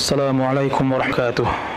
Assalamualaikum warahmatullahi wabarakatuh.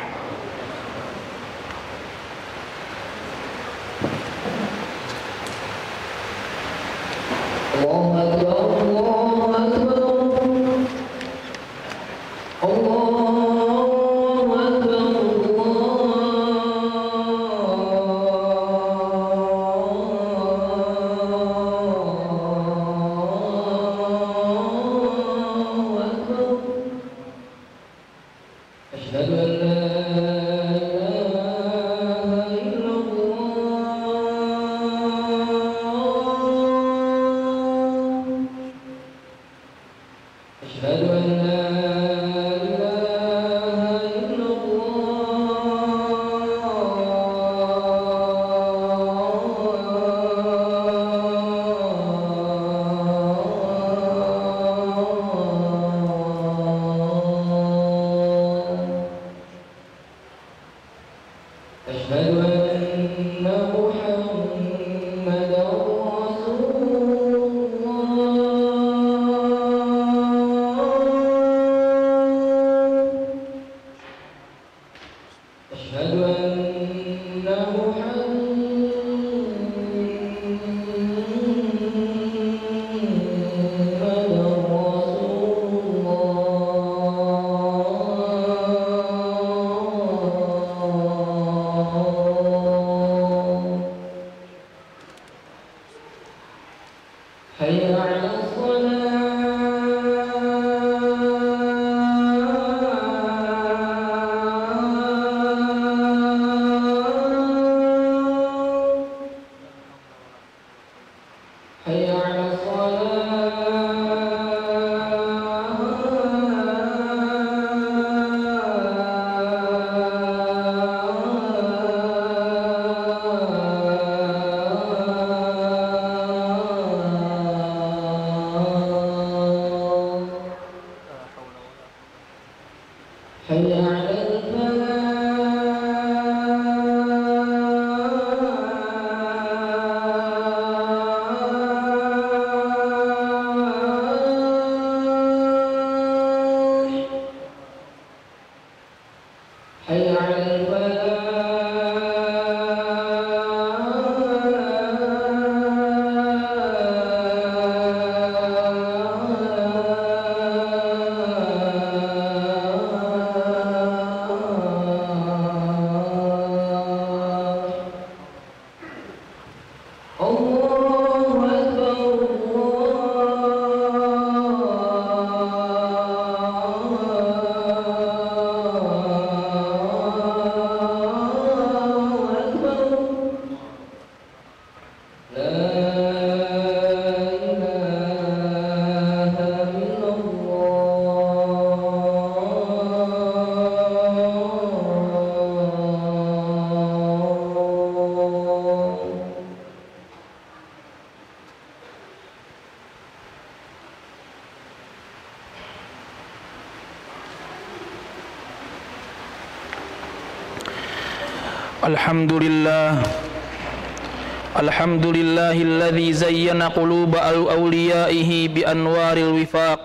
Alhamdulillahilladzi zayyana quluba awliyaihi bi anwaril wifaq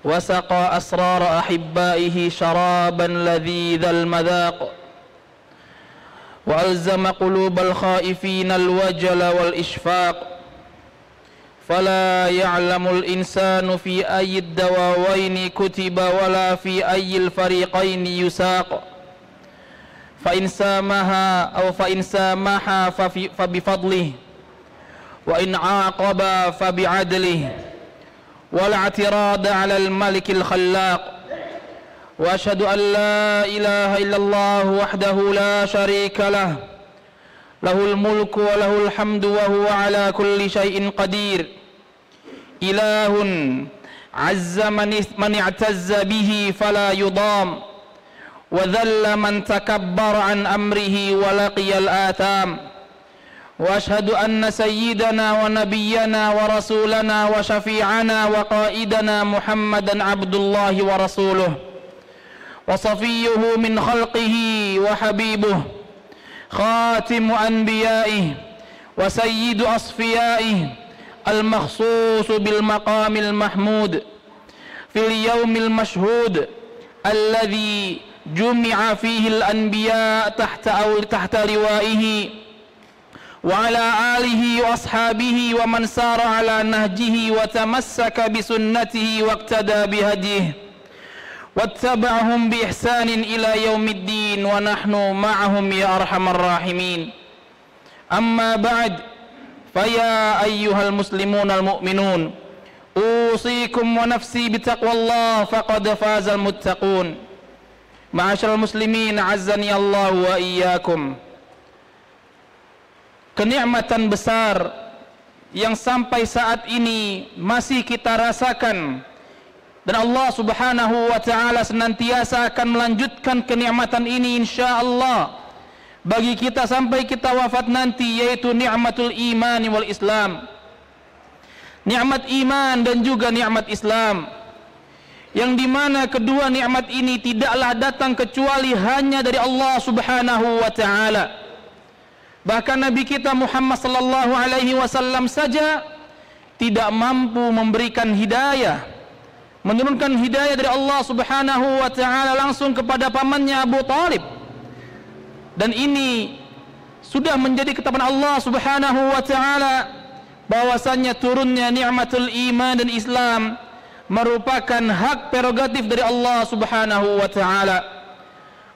wa saqa asrar ahibbaihi sharaban ladhidzal madhaq wa alzama qulubal khaifin alwajla wal ishfaq fala ya'lamul insanu fi ayyid dawawaini kutiba wala fi ayyil fariqaini yusaq فإن سامها أو فإن سامها فبفضله وإن عاقب فبعدله ولا اعتراض على الملك الخلاق وأشهد أن لا إله إلا الله وحده لا شريك له له الملك وله الحمد وهو على كل شيء قدير إله عز من اعتز به فلا يضام وذل من تكبر عن أمره ولقي الآثام وأشهد أن سيدنا ونبينا ورسولنا وشفيعنا وقائدنا محمدا عبد الله ورسوله وصفيه من خلقه وحبيبه خاتم أنبيائه وسيد أصفيائه المخصوص بالمقام المحمود في اليوم المشهود alladzi jumi'a fihi al-anbiya tahta liwa'ihi wa ala alihi wa ashabihi wa man sara ala nahjihi wa tamassaka bi sunnatihi wa iqtada bi hadihi wattaba'ahum bi ihsanin ila yaumiddin wa nahnu ma'ahum ya arhamar rahimin. Amma ba'd, faya ayyuhal muslimun al mu'minun, usikum wa nafsi bi taqwallah faqad fazal muttaqun. Ma'asyiral muslimin, azzani Allah wa iyyakum. Kenikmatan besar yang sampai saat ini masih kita rasakan, dan Allah Subhanahu wa ta'ala senantiasa akan melanjutkan kenikmatan ini insyaallah bagi kita sampai kita wafat nanti, yaitu nikmatul iman wal Islam. Nikmat iman dan juga nikmat Islam, yang dimana kedua nikmat ini tidaklah datang kecuali hanya dari Allah Subhanahu wa ta'ala. Bahkan Nabi kita Muhammad sallallahu alaihi wasallam saja tidak mampu memberikan hidayah, menurunkan hidayah dari Allah Subhanahu wa ta'ala langsung kepada pamannya Abu Talib. Dan ini sudah menjadi ketetapan Allah Subhanahu wa ta'ala bahwasannya turunnya nikmatul iman dan Islam merupakan hak prerogatif dari Allah Subhanahu wa ta'ala.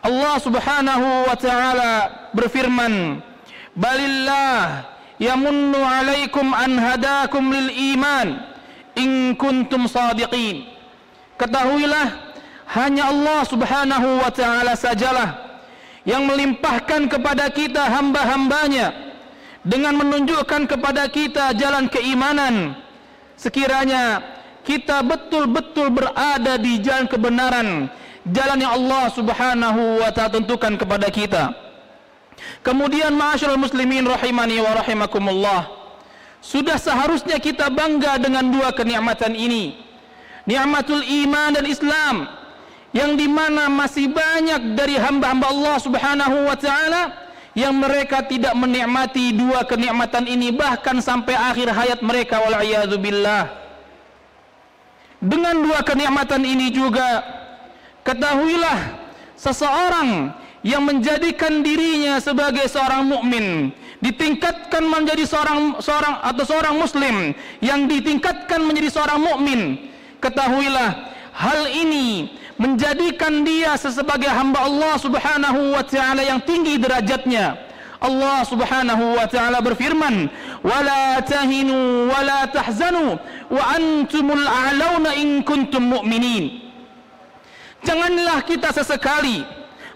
Allah Subhanahu wa ta'ala berfirman, balillah yamunnu alaikum an hadakum lil iman in kuntum sadiqin. Ketahuilah, hanya Allah Subhanahu wa ta'ala sajalah yang melimpahkan kepada kita hamba-hambanya dengan menunjukkan kepada kita jalan keimanan, sekiranya kita betul-betul berada di jalan kebenaran, jalan yang Allah Subhanahu wa ta'ala tentukan kepada kita. Kemudian ma'asyiral muslimin rahimani wa rahimakumullah, sudah seharusnya kita bangga dengan dua kenikmatan ini, nikmatul iman dan Islam, yang dimana masih banyak dari hamba-hamba Allah Subhanahu wa ta'ala yang mereka tidak menikmati dua kenikmatan ini bahkan sampai akhir hayat mereka, wal'iyadzu billah. Dengan dua kenikmatan ini juga ketahuilah, seseorang yang menjadikan dirinya sebagai seorang mukmin, ditingkatkan menjadi seorang muslim yang ditingkatkan menjadi seorang mukmin, ketahuilah hal ini menjadikan dia sebagai hamba Allah Subhanahu wa ta'ala yang tinggi derajatnya. Allah Subhanahu wa ta'ala berfirman, wala tahinu wala tahzanu wa antumul a'launa in kuntum mu'minin. Janganlah kita sesekali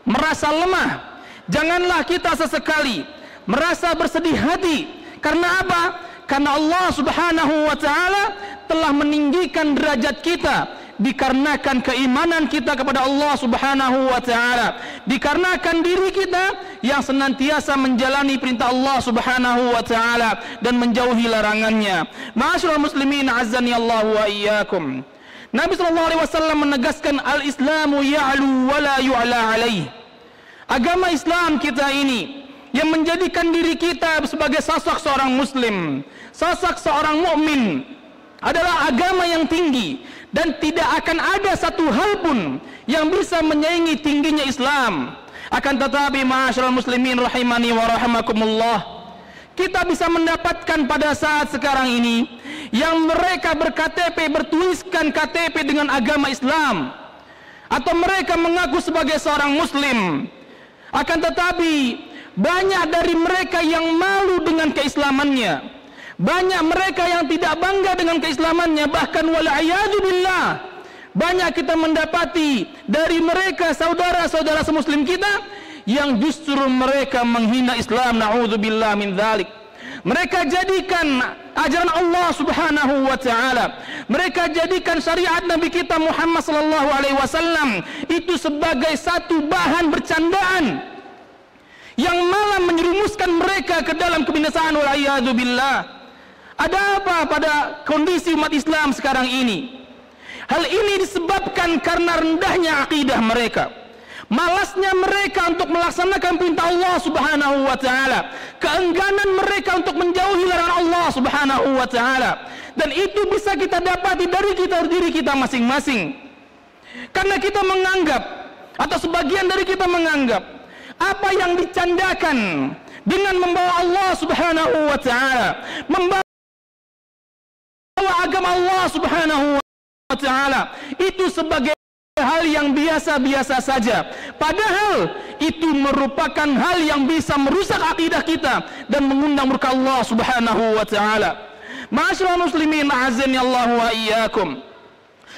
merasa lemah, janganlah kita sesekali merasa bersedih hati. Karena apa? Karena Allah Subhanahu wa ta'ala telah meninggikan derajat kita dikarenakan keimanan kita kepada Allah Subhanahu wa ta'ala, dikarenakan diri kita yang senantiasa menjalani perintah Allah Subhanahu wa ta'ala dan menjauhi larangannya. Ma'asyiral muslimin, azzani Allah wa iyyakum. Nabi sallallahu alaihi wasallam menegaskan, al-islamu ya'lu wa la yu'la alaih. Agama Islam kita ini yang menjadikan diri kita sebagai sosok seorang muslim, sosok seorang mukmin, adalah agama yang tinggi, dan tidak akan ada satu hal pun yang bisa menyaingi tingginya Islam. Akan tetapi ma'asyiral muslimin rahimani wa rahimakumullah, kita bisa mendapatkan pada saat sekarang ini yang mereka berKTP, bertuliskan KTP dengan agama Islam, atau mereka mengaku sebagai seorang muslim, akan tetapi banyak dari mereka yang malu dengan keislamannya, banyak mereka yang tidak bangga dengan keislamannya, bahkan wal'iyadu billah, banyak kita mendapati dari mereka saudara-saudara semuslim kita yang justru mereka menghina Islam, na'udzubillah min dzalik. Mereka jadikan ajaran Allah Subhanahu wa ta'ala, mereka jadikan syariat Nabi kita Muhammad sallallahu alaihi wasallam itu sebagai satu bahan bercandaan yang malah menyerumuskan mereka ke dalam kebinasaan, wal'iyadu billah. Ada apa pada kondisi umat Islam sekarang ini? Hal ini disebabkan karena rendahnya akidah mereka, malasnya mereka untuk melaksanakan perintah Allah Subhanahu wa ta'ala, keengganan mereka untuk menjauhi larangan Allah Subhanahu wa ta'ala. Dan itu bisa kita dapati dari diri kita masing-masing. Karena kita menganggap, atau sebagian dari kita menganggap, apa yang dicandakan dengan membawa Allah Subhanahu wa ta'ala, membawa agama Allah Subhanahu wa ta'ala, itu sebagai hal yang biasa-biasa saja. Padahal itu merupakan hal yang bisa merusak akidah kita dan mengundang murka Allah Subhanahu wa ta'ala. Ma'asyiral muslimin, azani Allah wa iyyakum.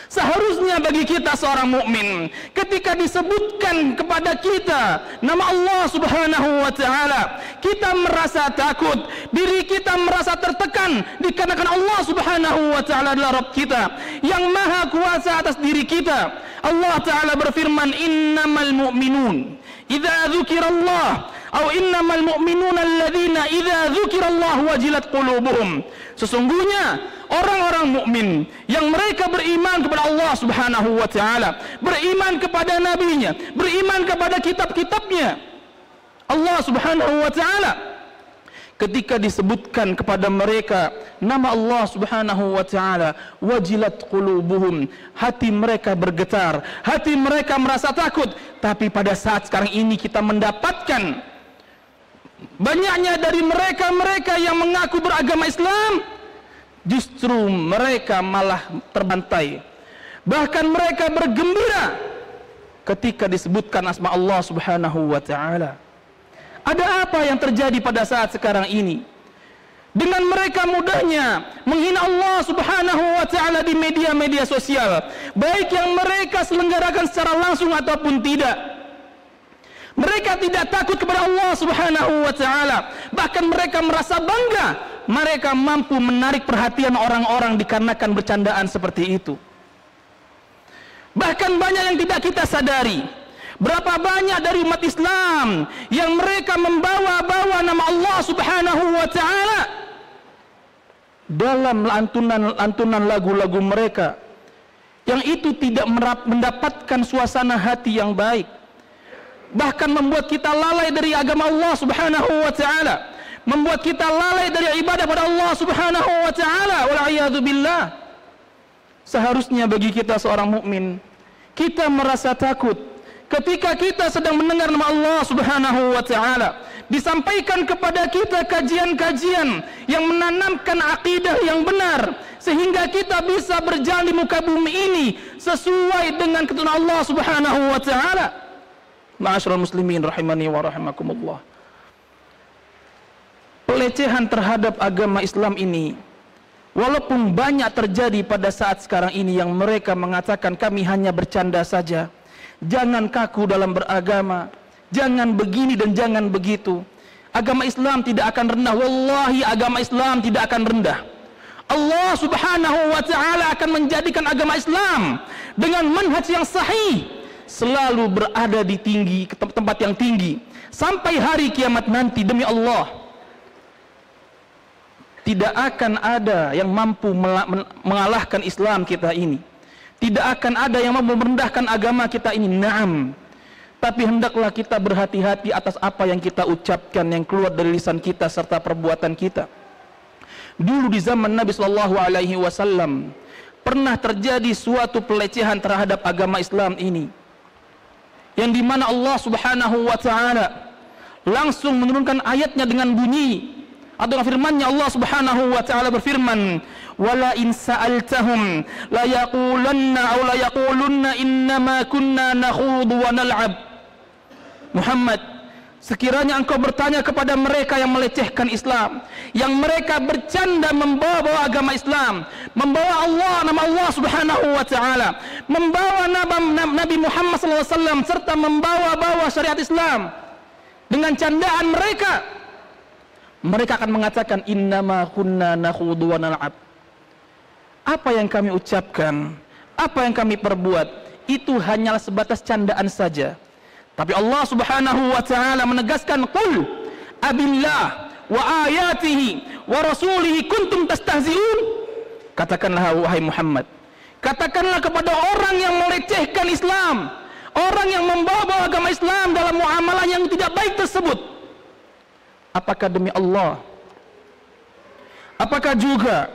Seharusnya bagi kita seorang mukmin, ketika disebutkan kepada kita nama Allah Subhanahu wa ta'ala, kita merasa takut, diri kita merasa tertekan dikarenakan Allah Subhanahu wa ta'ala adalah Rabb kita yang maha kuasa atas diri kita. Allah Ta'ala berfirman, innamal mu'minun idza dzukirallah, atau innamal mu'minuna alladzina idza dzukirallah wajilat qulubuhum. Sesungguhnya orang-orang mukmin yang mereka beriman kepada Allah Subhanahu wa ta'ala, beriman kepada nabinya, beriman kepada kitab-kitabnya Allah Subhanahu wa ta'ala, ketika disebutkan kepada mereka nama Allah Subhanahu wa ta'ala, wajilat qulubuhum, hati mereka bergetar, hati mereka merasa takut. Tapi pada saat sekarang ini kita mendapatkan banyaknya dari mereka-mereka yang mengaku beragama Islam, justru mereka malah terbantai. Bahkan mereka bergembira ketika disebutkan asma Allah Subhanahu wa ta'ala. Ada apa yang terjadi pada saat sekarang ini? Dengan mereka mudahnya menghina Allah Subhanahu wa ta'ala di media-media sosial, baik yang mereka selenggarakan secara langsung ataupun tidak. Mereka tidak takut kepada Allah Subhanahu wa ta'ala. Bahkan mereka merasa bangga mereka mampu menarik perhatian orang-orang dikarenakan bercandaan seperti itu. Bahkan banyak yang tidak kita sadari. Berapa banyak dari umat Islam yang mereka membawa-bawa nama Allah Subhanahu wa ta'ala dalam lantunan lagu-lagu mereka, yang itu tidak mendapatkan suasana hati yang baik, bahkan membuat kita lalai dari agama Allah Subhanahu wa ta'ala, membuat kita lalai dari ibadah pada Allah Subhanahu wa ta'ala. Wal'iyadu billah. Seharusnya bagi kita seorang mukmin, kita merasa takut ketika kita sedang mendengar nama Allah Subhanahu wa ta'ala, disampaikan kepada kita kajian-kajian yang menanamkan akidah yang benar, sehingga kita bisa berjalan di muka bumi ini sesuai dengan ketentuan Allah Subhanahu wa ta'ala. Ma'asyiral muslimin rahimani wa rahimakumullah. Pelecehan terhadap agama Islam ini, walaupun banyak terjadi pada saat sekarang ini, yang mereka mengatakan kami hanya bercanda saja, jangan kaku dalam beragama, jangan begini dan jangan begitu. Agama Islam tidak akan rendah. Wallahi agama Islam tidak akan rendah. Allah Subhanahu wa ta'ala akan menjadikan agama Islam dengan manhaj yang sahih selalu berada di tempat yang tinggi sampai hari kiamat nanti. Demi Allah, tidak akan ada yang mampu mengalahkan Islam kita ini. Tidak akan ada yang mampu merendahkan agama kita ini. Naam. Tapi hendaklah kita berhati-hati atas apa yang kita ucapkan, yang keluar dari lisan kita serta perbuatan kita. Dulu di zaman Nabi SAW pernah terjadi suatu pelecehan terhadap agama Islam ini, yang dimana Allah Subhanahu wa ta'ala langsung menurunkan ayatnya dengan bunyi, atau firman-Nya Allah Subhanahu wa ta'ala berfirman, wala in sa'altahum la yaqulanna aw la yaqulunna innama kunna nakhudu wa nal'ab. Muhammad, sekiranya engkau bertanya kepada mereka yang melecehkan Islam, yang mereka bercanda membawa agama Islam, membawa nama Allah Subhanahu wa ta'ala, membawa Nabi Muhammad SAW, serta membawa syariat Islam dengan candaan mereka, mereka akan mengatakan innama kunna nakhudu wa nal'ab. Apa yang kami ucapkan, apa yang kami perbuat, itu hanyalah sebatas candaan saja. Tapi Allah Subhanahu wa ta'ala menegaskan, qul abillah wa ayatihi wa rasulihi kuntum tastahzi'un. Katakanlah wahai Muhammad, katakanlah kepada orang yang melecehkan Islam, orang yang membawa agama Islam dalam muamalah yang tidak baik tersebut, apakah demi Allah, apakah juga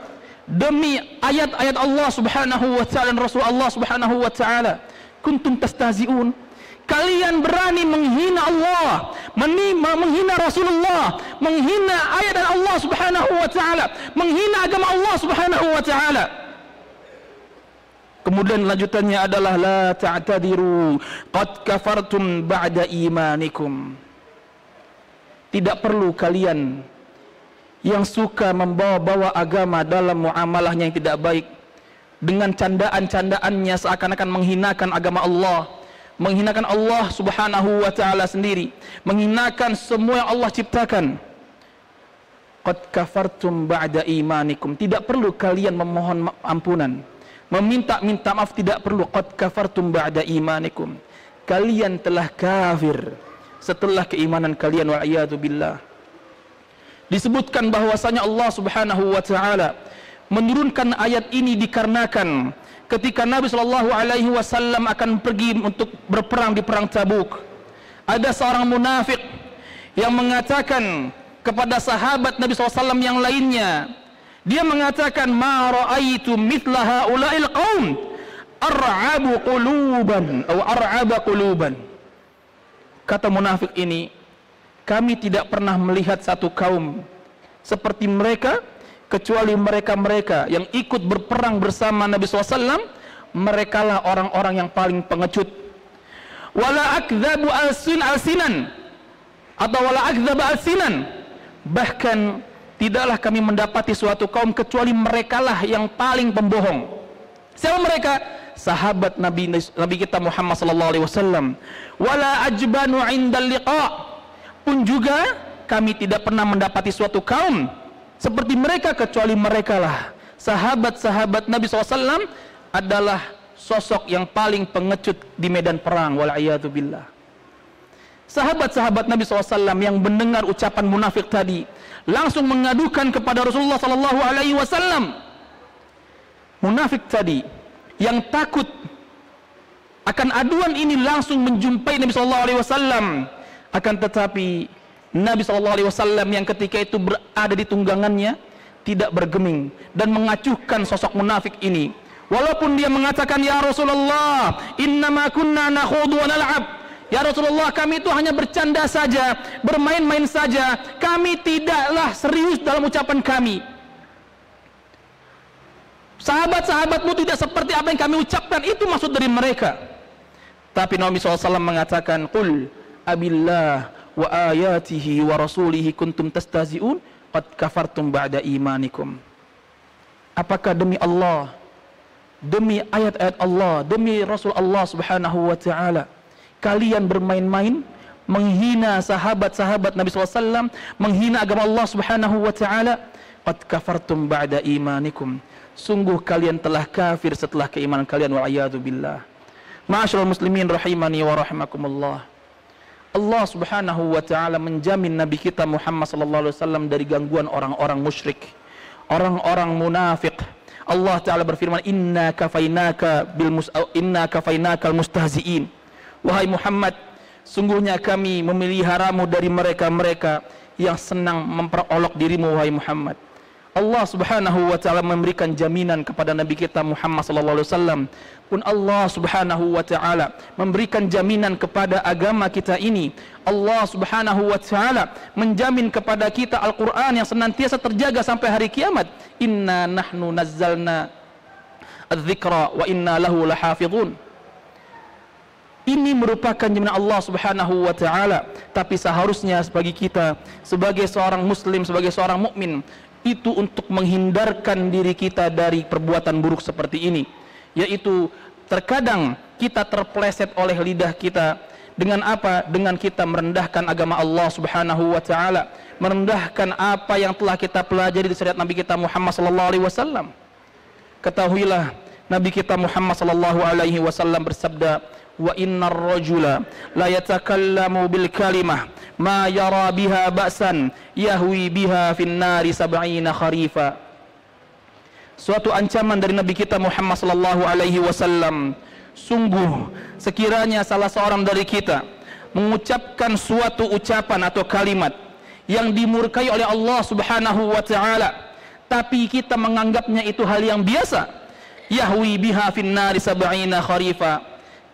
demi ayat-ayat Allah Subhanahu wa ta'ala dan Rasul Allah Subhanahu wa ta'ala kuntum tastahzi'un. Kalian berani menghina Allah, menghina Rasulullah, menghina ayat Allah Subhanahu wa taala, menghina agama Allah Subhanahu wa taala. Kemudian lanjutannya adalah la ta'tadiru qad kafartum ba'da imanikum. Tidak perlu kalian yang suka membawa-bawa agama dalam muamalahnya yang tidak baik dengan candaan-candaannya seakan-akan menghinakan agama Allah, menghinakan Allah Subhanahu wa taala sendiri, menghinakan semua yang Allah ciptakan. Qad kafartum ba'da imanikum. Tidak perlu kalian memohon ampunan, meminta maaf, tidak perlu. Qad kafartum ba'da imanikum. Kalian telah kafir setelah keimanan kalian, wal iyadu billah. Disebutkan bahwasanya Allah Subhanahu wa taala menurunkan ayat ini dikarenakan ketika Nabi Shallallahu Alaihi Wasallam akan pergi untuk berperang di perang Tabuk, ada seorang munafik yang mengatakan kepada sahabat Nabi SAW yang lainnya, dia mengatakan, ma ra'aitu mithla haula'il qaum ar'abu quluban atau ar'aba quluban. Kata munafik ini, kami tidak pernah melihat satu kaum seperti mereka kecuali mereka-mereka yang ikut berperang bersama Nabi SAW. Merekalah orang-orang yang paling pengecut. Wala akdzabu alsinan atau wala akdzaba alsinan. Bahkan tidaklah kami mendapati suatu kaum kecuali merekalah yang paling pembohong. Siapa mereka? Sahabat Nabi kita Muhammad sallallahu alaihi wasallam. Wala ajbanu 'indal liqa. Pun juga kami tidak pernah mendapati suatu kaum seperti mereka kecuali merekalah sahabat-sahabat Nabi SAW adalah sosok yang paling pengecut di medan perang, wal'iyadu billah. Sahabat-sahabat Nabi SAW yang mendengar ucapan munafik tadi langsung mengadukan kepada Rasulullah SAW. Munafik tadi yang takut akan aduan ini langsung menjumpai Nabi SAW. Akan tetapi Nabi SAW yang ketika itu berada di tunggangannya tidak bergeming dan mengacuhkan sosok munafik ini. Walaupun dia mengatakan, ya Rasulullah, innama kunna nakhudu wa nal'ab. Ya Rasulullah, kami itu hanya bercanda saja, bermain-main saja. Kami tidaklah serius dalam ucapan kami. Sahabat-sahabatmu tidak seperti apa yang kami ucapkan, itu maksud dari mereka. Tapi Nabi SAW mengatakan, qul abillah wa ayatihi wa rasulihi kuntum tastahzi'un qad kafartum ba'da imanikum. Apakah demi Allah, demi ayat-ayat Allah, demi Rasul Allah Subhanahu wa taala kalian bermain-main menghina sahabat-sahabat Nabi SAW, menghina agama Allah Subhanahu wa taala? Qad kafartum ba'da imanikum. Sungguh kalian telah kafir setelah keimanan kalian, wa'iyadu billah. Ma'asyiral muslimin rahimani wa rahimakumullah. Allah Subhanahu wa taala menjamin Nabi kita Muhammad sallallahu alaihi wasallam dari gangguan orang-orang musyrik, orang-orang munafik. Allah taala berfirman, inna kafainakal mustahzi'in. Wahai Muhammad, sungguhnya kami memeliharamu dari mereka-mereka yang senang memperolok dirimu, wahai Muhammad. Allah Subhanahu wa taala memberikan jaminan kepada Nabi kita Muhammad sallallahu alaihi wasallam. Pun Allah Subhanahu wa taala memberikan jaminan kepada agama kita ini. Allah Subhanahu wa taala menjamin kepada kita Al-Qur'an yang senantiasa terjaga sampai hari kiamat. Inna nahnu nazzalna adz-dzikra wa inna lahu lahafizun. Ini merupakan jaminan Allah Subhanahu wa taala, tapi seharusnya bagi kita sebagai seorang muslim, sebagai seorang mukmin, itu untuk menghindarkan diri kita dari perbuatan buruk seperti ini, yaitu terkadang kita terpleset oleh lidah kita dengan apa? Dengan kita merendahkan agama Allah Subhanahu wa taala, merendahkan apa yang telah kita pelajari di syariat Nabi kita Muhammad sallallahu alaihi wasallam. Ketahuilah Nabi kita Muhammad sallallahu alaihi wasallam bersabda, wa innar rajula la yatakallamu bil kalimah ma yara biha ba'san yahwi biha fin nari 70 kharifa. Suatu ancaman dari Nabi kita Muhammad sallallahu alaihi wasallam, sungguh sekiranya salah seorang dari kita mengucapkan suatu ucapan atau kalimat yang dimurkai oleh Allah Subhanahu wa taala, tapi kita menganggapnya itu hal yang biasa, yahwi biha fin nari 70 kharifa,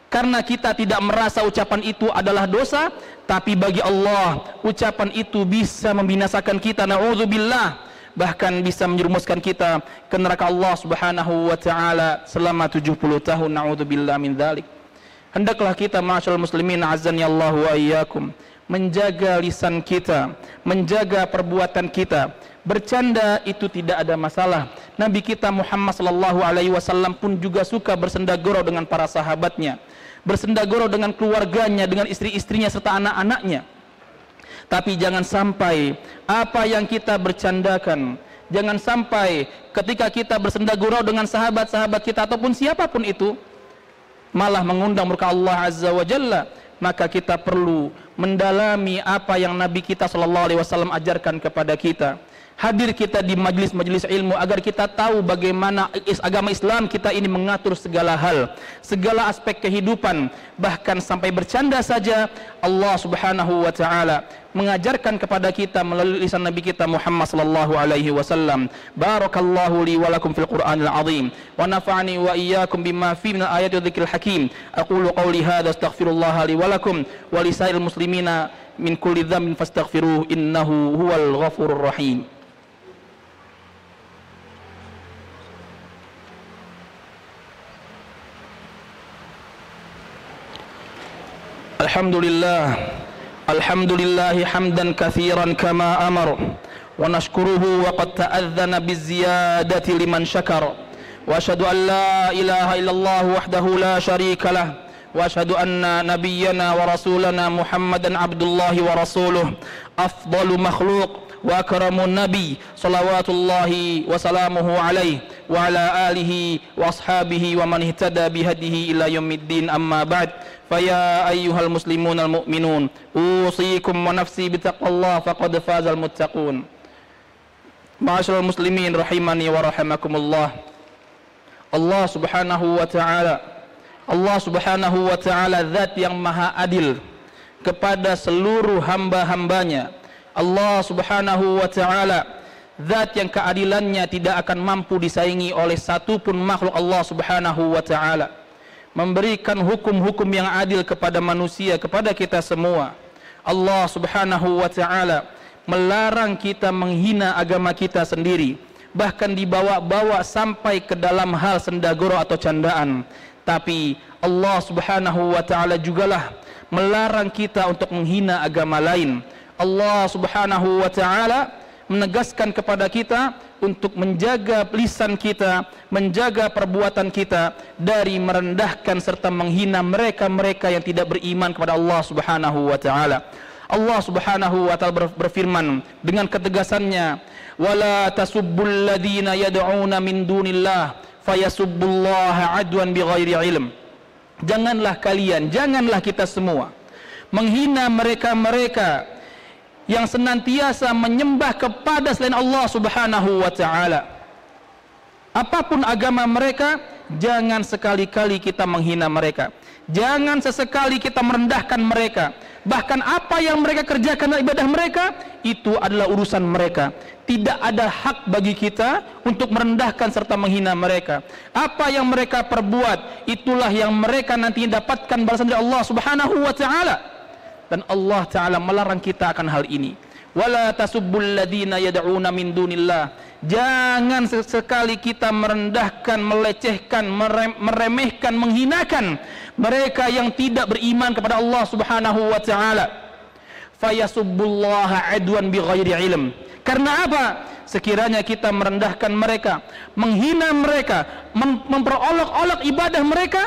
karena kita tidak merasa ucapan itu adalah dosa, tapi bagi Allah ucapan itu bisa membinasakan kita, na'udzubillah, bahkan bisa menjerumuskan kita ke neraka Allah Subhanahu wa taala selama 70 tahun, na'udzubillah min dzalik. Hendaklah kita ma'asyiral muslimin azzani Allah wa iyyakum menjaga lisan kita, menjaga perbuatan kita. Bercanda itu tidak ada masalah. Nabi kita Muhammad sallallahu alaihi wasallam pun juga suka bersenda gurau dengan para sahabatnya, bersenda gurau dengan keluarganya, dengan istri-istrinya serta anak-anaknya. Tapi jangan sampai apa yang kita bercandakan, jangan sampai ketika kita bersenda gurau dengan sahabat-sahabat kita ataupun siapapun itu malah mengundang murka Allah Azza wa Jalla. Maka kita perlu mendalami apa yang Nabi kita sallallahu alaihi wasallam ajarkan kepada kita. Hadir kita di majlis-majlis ilmu agar kita tahu bagaimana agama Islam kita ini mengatur segala hal, segala aspek kehidupan, bahkan sampai bercanda saja Allah Subhanahu wa taala mengajarkan kepada kita melalui lisan Nabi kita Muhammad sallallahu alaihi wasallam. Barakallahu li wa lakum fil Qur'anil azim wa nafa'ani wa iyyakum bima fihi minal ayati wadh-dhikril hakim. Aqulu qawli hadza astaghfirullaha li wa lakum wa lisairil muslimina min kulli dhanbin fastaghfiruhu innahu huwal ghafurur rahim. Alhamdulillah hamdan katsiran kama amar wa nashkuruhu wa qad ta'adhana biziyadati liman syakar wa asyhadu an la ilaha illallah wahdahu la syarika lah wa asyhadu anna nabiyyana wa rasulana Muhammadan abdullahi wa rasuluh afdalu makhluq wa akramun nabi salawatullahi wa salamuhu alaihi wa ala alihi wa ashabihi wa man ihtada bihadihi ila yaumiddin, amma ba'd. Faya ayyuhal muslimun al mu'minun usikum wa nafsi bitaqwallah faqad fazal muttaqun. Ma'asyiral muslimin rahimani wa rahimakumullah. Allah Subhanahu wa taala zat yang maha adil kepada seluruh hamba-hambanya. Allah Subhanahu wa taala zat yang keadilannya tidak akan mampu disaingi oleh satu pun makhluk Allah Subhanahu wa taala. Memberikan hukum-hukum yang adil kepada manusia, kepada kita semua. Allah Subhanahu wa taala melarang kita menghina agama kita sendiri, bahkan dibawa-bawa sampai ke dalam hal sendagoro atau candaan. Tapi Allah Subhanahu wa taala jugalah melarang kita untuk menghina agama lain. Allah Subhanahu wa taala menegaskan kepada kita untuk menjaga lisan kita, menjaga perbuatan kita dari merendahkan serta menghina mereka-mereka yang tidak beriman kepada Allah Subhanahu wa taala. Allah Subhanahu wa taala berfirman dengan ketegasannya, "Wala tasubbul ladzina yad'una min dunillah fayasubbullaha adwan bighairi ilm." Janganlah kalian, janganlah kita semua menghina mereka-mereka yang senantiasa menyembah kepada selain Allah Subhanahu wa taala. Apapun agama mereka, jangan sekali-kali kita menghina mereka. Jangan sesekali kita merendahkan mereka. Bahkan apa yang mereka kerjakan dalam ibadah mereka, itu adalah urusan mereka. Tidak ada hak bagi kita untuk merendahkan serta menghina mereka. Apa yang mereka perbuat, itulah yang mereka nanti dapatkan balasan dari Allah Subhanahu wa taala. Dan Allah Ta'ala melarang kita akan hal ini. Wala tasubbul ladzina yad'una min dunillah. Jangan sekali kita merendahkan, melecehkan, meremehkan, menghinakan mereka yang tidak beriman kepada Allah Subhanahu wa taala. Fayasubbullaha adwan bighairi ilm. Karena apa? Sekiranya kita merendahkan mereka, menghina mereka, memperolok-olok ibadah mereka,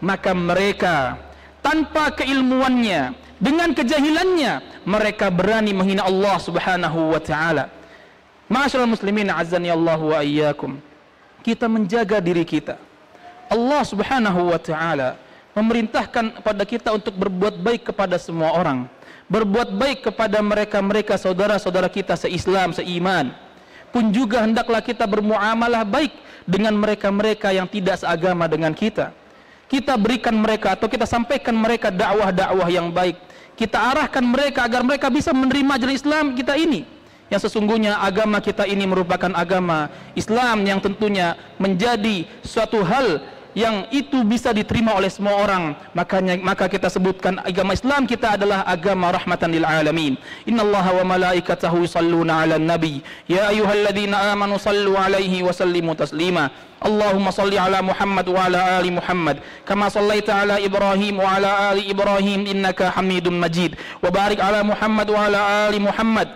maka mereka tanpa keilmuannya, dengan kejahilannya, mereka berani menghina Allah Subhanahu wa taala. Ma'asyiral muslimin azzani Allah wa iyyakum. Kita menjaga diri kita. Allah Subhanahu wa taala memerintahkan kepada kita untuk berbuat baik kepada semua orang. Berbuat baik kepada mereka-mereka saudara-saudara kita se-Islam, seiman. Pun juga hendaklah kita bermuamalah baik dengan mereka-mereka yang tidak seagama dengan kita. Kita berikan mereka atau kita sampaikan mereka dakwah-dakwah yang baik. Kita arahkan mereka agar mereka bisa menerima ajaran Islam kita ini. Yang sesungguhnya agama kita ini merupakan agama Islam yang tentunya menjadi suatu hal yang itu bisa diterima oleh semua orang. Maka kita sebutkan agama Islam kita adalah agama rahmatan lil alamin. Innallaha wa malaikatahu yusalluna 'alan nabi ya ayyuhalladzina amanu sallu 'alaihi wa sallimu taslima. Allahumma salli ala Muhammad wa ala ali Muhammad kama sallaita ala Ibrahim wa ala ali Ibrahim innaka Hamidum Majid. Wa barik ala Muhammad wa ala ali Muhammad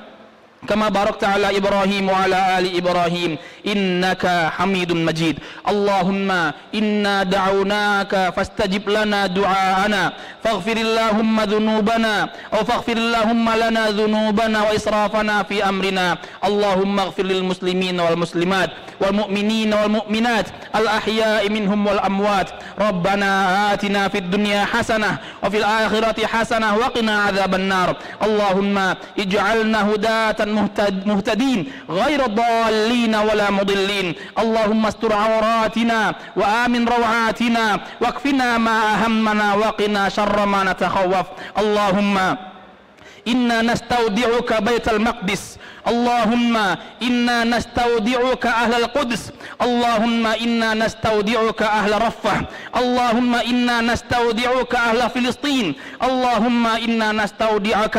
كما باركت على إبراهيم وعلى آل إبراهيم إنك حميد مجيد. اللهم إنا دعوناك فاستجب لنا دعاءنا فاغفر اللهم ذنوبنا أو فاغفر اللهم لنا ذنوبنا وإسرافنا في أمرنا. اللهم اغفر للمسلمين والمسلمات والمؤمنين والمؤمنات الأحياء منهم والأموات. ربنا آتنا في الدنيا حسنة وفي الآخرة حسنة وقنا عذاب النار. اللهم اجعلنا هداة مهتدين غير ضالين ولا مضلين. اللهم استر عوراتنا وآمن روعاتنا واكفنا ما أهمنا وقنا شر ما نتخوف. اللهم إنا نستودعك بيت المقدس. اللهم إنا نستودعك أهل القدس. اللهم إنا نستودعك أهل رفح. اللهم إنا نستودعك أهل فلسطين. اللهم إنا نستودعك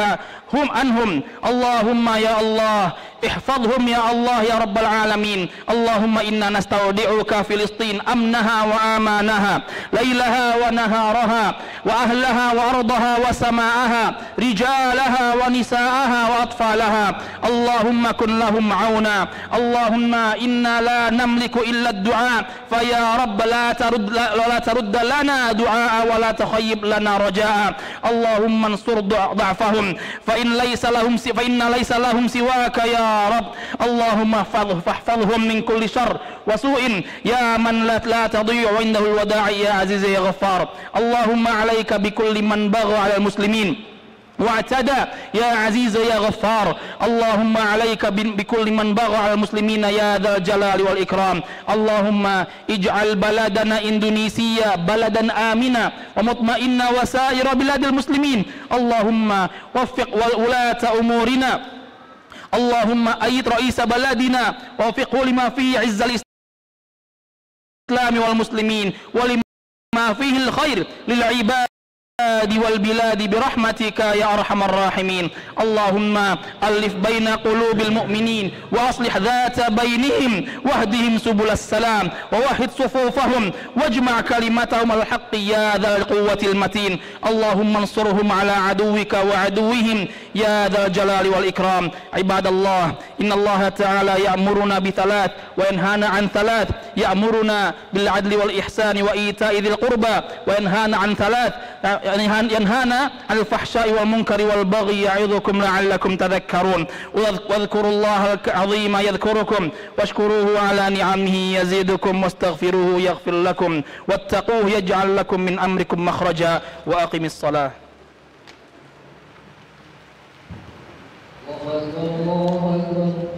هم عنهم. اللهم يا الله احفظهم يا الله يا رب العالمين. اللهم إنا نستودعك فلسطين أمنها وآمانها ليلها ونهارها وأهلها وأرضها وسماءها رجالها ونساءها وأطفالها. اللهم كن لهم عونا. اللهم إنا لا نملك إلا الدعاء فيا رب لا ترد لنا دعاء ولا تخيب لنا رجاء. اللهم انصر ضعفهم فإن ليس لهم سواك يا رب. اللهم فاحفظهم من كل شر وسوء يا من لا تضيع عنده الوداع يا عزيز يا غفار. اللهم عليك بكل من بغى على المسلمين واعتدى يا عزيز يا غفار. اللهم عليك بكل من بغى على المسلمين يا ذا الجلال والإكرام. اللهم اجعل بلدنا إندونيسيا بلدا آمنا ومطمئنا وسائر بلاد المسلمين. اللهم وفق ولاة أمورنا. اللهم أيد رئيس بلدنا ووفقه لما فيه عز الإسلام والمسلمين ولما فيه الخير للعباد والبلاد برحمتك يا أرحم الراحمين. اللهم ألف بين قلوب المؤمنين وأصلح ذات بينهم واهدهم سبل السلام ووحد صفوفهم واجمع كلمتهم الحق يا ذا القوة المتين. اللهم انصرهم على عدوك وعدوهم يا ذا الجلال والإكرام. عباد الله إن الله تعالى يأمرنا بثلاث وينهانا عن ثلاث. يأمرنا بالعدل والإحسان وإيتاء ذي القربى وينهانا عن ثلاث ينهانا عن الفحشاء والمنكر والبغي يعظكم لعلكم تذكرون. واذكروا الله العظيم يذكركم واشكروه على نعمه يزيدكم واستغفروه يغفر لكم واتقوه يجعل لكم من أمركم مخرجا. وأقم الصلاة. الله أكبر الله أكبر.